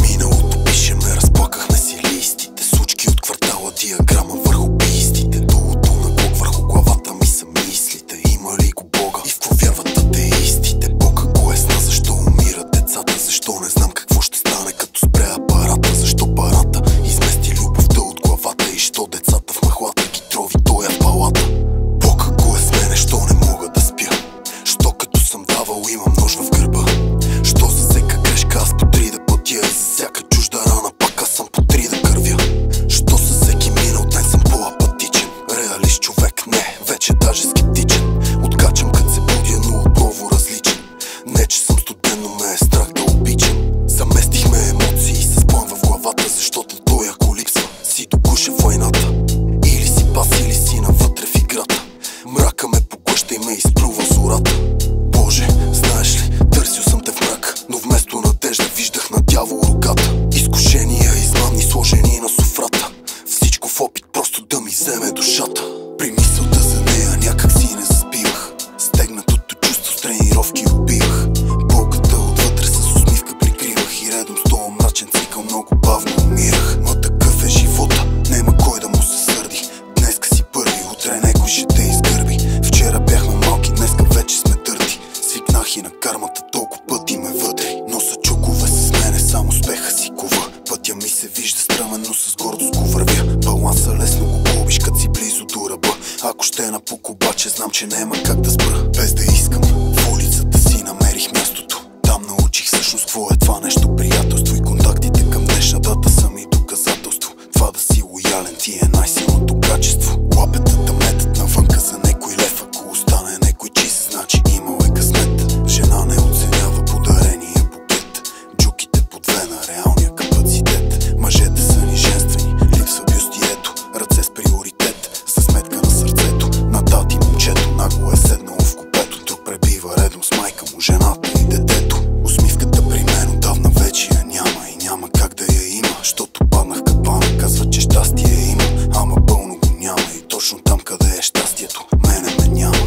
Миналото пише, ме разплакахме си листите. Сучки от квартала, диаграма върху пистите. Дулото на Бог върху главата ми са мислите. Има ли го Бога и в какво вярват атеистите? Бог ако е сна, защо умират децата? Защо не знам какво ще стане като спре апарата? Защо парата измести любовта от главата? И що децата в махлата ги трови тоя в палата? Бог ако е с мене, що не мога да спя? Що като съм давал имам нож в гърба? Що за всека грешка аз по 3 да платя? И за всяка чужда рана пак аз съм по 3 да кървя? Що за всеки минал ден съм по-апатичен? Реалист човек не, вече даже скептичен. Откачам като се будя, но отново различен. Не че съм студен, но ме е страх да обичам. Заместихме емоции с план в главата, защото той ако липсва си догуша войната. Или си пас, или си навътре в играта. Мрака ме поглъща и ме изплюва зората. Боже, знаеш ли, търсил съм те в мрак, но вместо надежда виждах на дявол рогата. Изкушения, измамни сложени на софрата. Всичко в опит просто да ми вземе душата. При мисълта за нея някак си не заспивах. Стегнатото чувство с тренировки убивах. Болката отвътре с усмивка прикривах. И редом с този мрачен цикъл много бавно умирах. Но такъв е живота, нема кой да му се сърди. Днеска си първи, утре някой ще те изгърби. Вчера бяхме малки, днеска вече сме търти. Свикнах и на кармата толкова пъти ме вътри. Носа чокове с мене, само успеха си кува. Пътя ми се вижда стръмен, но с гордост го вървя. Баланса лесно го губиш, като си близо до ръба. Ако ще напук обаче, знам, че няма как да спра. Без да искам, в улицата си намерих мястото. Там научих всъщност какво е това нещо приятелство. И контактите към днешна дата са ми доказателство. Това да си лоялен ти е най-силното качество. Лапетата метат навънка за некой лев. Ако остане некой чист, значи имал е късмет. Жена не оценява подарения букет. Джуките под вена, реалния капацитет. Мъжете са ни женствени, липсва бюстието. Ръце с приоритет, за сметка на сърцето. На тати момчето, нагло е седнало в купето. Друг пребива редом с майка му, жената и детето. Усмивката при мен отдавна вече я няма. И няма как да я има, щото паднах капана. Казва, че щастие има, ама пълно го няма. И точно там, къде е щастието, мене ме няма.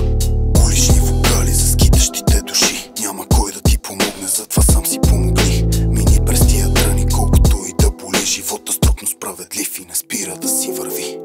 Улични вокали за скитащите души. Няма кой да ти помогне, затова сам си помогни. Мини през тия дръни, колкото и да боли. Живота строг, но справедлив и не спира да си върви.